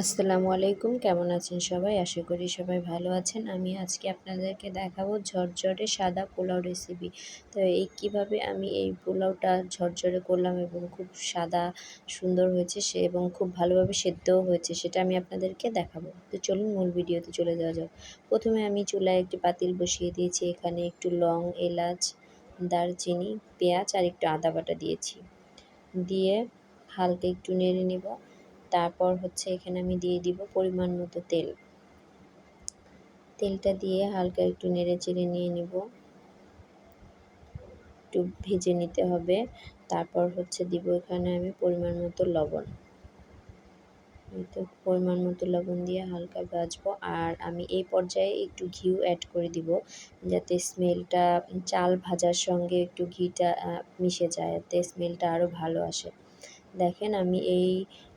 আসসালামু আলাইকুম, কেমন আছেন সবাই? আশা করি সবাই ভালো আছেন। আমি আজকে আপনাদেরকে দেখাবো ঝরঝরে সাদা পোলাও রেসিপি। তো কীভাবে আমি এই পোলাওটা ঝরঝরে করলাম এবং খুব সাদা সুন্দর হয়েছে এবং খুব ভালোভাবে সেদ্ধও হয়েছে, সেটা আমি আপনাদেরকে দেখাবো। তো চলুন মূল ভিডিওতে চলে যাওয়া যাক। প্রথমে আমি চুলায় একটি পাতিল বসিয়ে দিয়েছি। এখানে একটু লং, এলাচ, দারচিনি, পেঁয়াজ আর একটু আদা বাটা দিয়েছি। দিয়ে হালকা একটু নেড়ে নেব। তারপর এখানে আমি দিয়ে দিব পরিমাণ মতো তেল। তেলটা দিয়ে হালকা একটু নেড়ে চেড়ে নিয়ে নেব, একটু ভেজে নিতে হবে। তারপর দিব এখানে আমি পরিমাণ মতো লবণ। তো পরিমাণ মতো লবণ দিয়ে হালকা ভাজবো। আর আমি এই পর্যায়ে একটু ঘিও অ্যাড করে দিব, যাতে স্মেলটা চাল ভাজার সঙ্গে একটু ঘিটা মিশে যায়, যাতে স্মেলটা আরও ভালো আসে। দেখেন আমি এই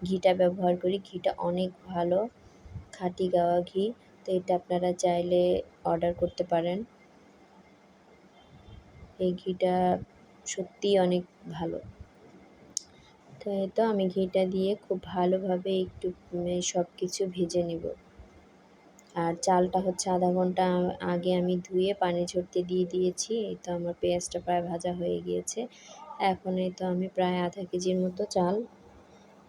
ঘিটা ব্যবহার করি, ঘিটা অনেক ভালো, খাঁটি গাওয়া ঘি। তো এটা আপনারা চাইলে অর্ডার করতে পারেন। এই ঘিটা সত্যিই অনেক ভালো। তো এই আমি ঘিটা দিয়ে খুব ভালোভাবে একটু সব কিছু ভেজে নেব। আর চালটা আধা ঘন্টা আগে আমি ধুয়ে পানি ঝরতে দিয়ে দিয়েছি। এই তো আমার পেঁয়াজটা প্রায় ভাজা হয়ে গিয়েছে। এখন আমি প্রায় আধা কেজির মতো চাল,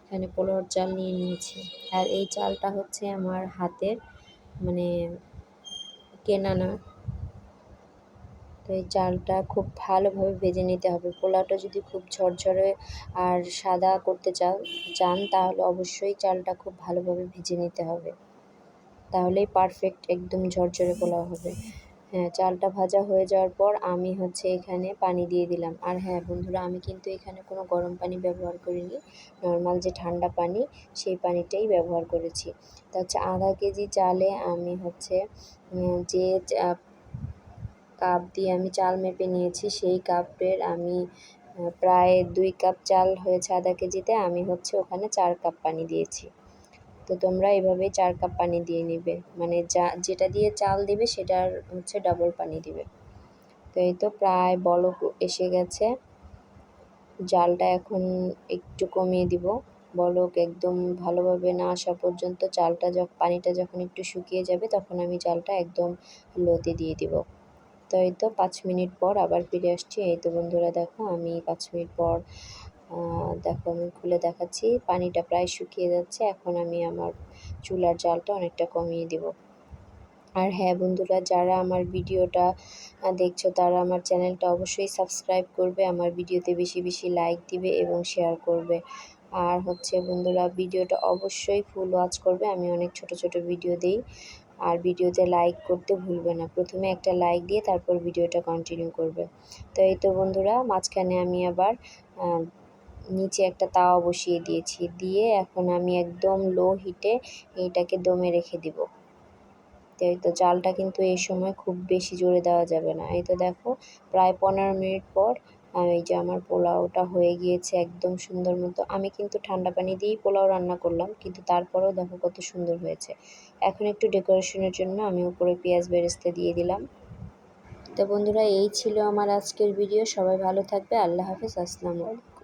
এখানে পোলাওর চাল নিয়ে নিয়েছি। আর এই চালটা আমার হাতের, মানে কেনা না। তো এই চালটা খুব ভালোভাবে ভেজে নিতে হবে। পোলাওটা যদি খুব ঝরঝরে আর সাদা করতে চান তাহলে অবশ্যই চালটা খুব ভালোভাবে ভেজে নিতে হবে, তাহলেই পারফেক্ট একদম ঝরঝরে পোলাও হবে। হ্যাঁ, চালটা ভাজা হয়ে যাওয়ার পর আমি এখানে পানি দিয়ে দিলাম। আর হ্যাঁ বন্ধুরা, আমি কিন্তু এখানে কোনো গরম পানি ব্যবহার করিনি, নর্মাল যে ঠান্ডা পানি সেই পানিটাই ব্যবহার করেছি। তা আধা কেজি চালে আমি যে কাপ দিয়ে আমি চাল মেপে নিয়েছি, সেই কাপের আমি প্রায় 2 কাপ চাল হয়েছে আধা কেজিতে, আমি ওখানে 4 কাপ পানি দিয়েছি। তো তোমরা এভাবেই 4 কাপ পানি দিয়ে নিবে, মানে যেটা দিয়ে চাল দিবে সেটার ডাবল পানি দিবে। তো এই তো প্রায় বলক এসে গেছে। জালটা এখন একটু কমিয়ে দিব। বলক একদম ভালোভাবে না আসা পর্যন্ত পানিটা যখন একটু শুকিয়ে যাবে তখন আমি জালটা একদম লোতে দিয়ে দিব। তো এই তো 5 মিনিট পর আবার ফিরে আসছি। এই তো বন্ধুরা দেখো, আমি 5 মিনিট পর দেখো আমি খুলে দেখাচ্ছি, পানিটা প্রায় শুকিয়ে যাচ্ছে। এখন আমি আমার চুলার জালটা অনেকটা কমিয়ে দিব। আর হ্যাঁ বন্ধুরা, যারা আমার ভিডিওটা দেখছো তারা আমার চ্যানেলটা অবশ্যই সাবস্ক্রাইব করবে, আমার ভিডিওতে বেশি বেশি লাইক দিবে এবং শেয়ার করবে। আর বন্ধুরা, ভিডিওটা অবশ্যই ফুল ওয়াচ করবে, আমি অনেক ছোট ছোট ভিডিও দেই। আর ভিডিওতে লাইক করতে ভুলবে না, প্রথমে একটা লাইক দিয়ে তারপর ভিডিওটা কন্টিনিউ করবে। তো এই তো বন্ধুরা, মাঝখানে আমি আবার নিচে একটা তাওয়া বসিয়ে দিয়েছি, দিয়ে এখন আমি একদম লো হিটে এইটাকে দমে রেখে দিব। তো এই তো জালটা কিন্তু এই সময় খুব বেশি জোরে দেওয়া যাবে না। এই তো দেখো প্রায় 15 মিনিট পর এই যে আমার পোলাওটা হয়ে গিয়েছে একদম সুন্দর মতো। আমি কিন্তু ঠান্ডা পানি দিয়েই পোলাও রান্না করলাম, কিন্তু তারপরেও দেখো কত সুন্দর হয়েছে। এখন একটু ডেকোরেশনের জন্য আমি উপরে পেঁয়াজ বেরেস্তা দিয়ে দিলাম। তো বন্ধুরা, এই ছিল আমার আজকের ভিডিও। সবাই ভালো থাকবে। আল্লাহ হাফেজ। আসসালামু আলাইকুম।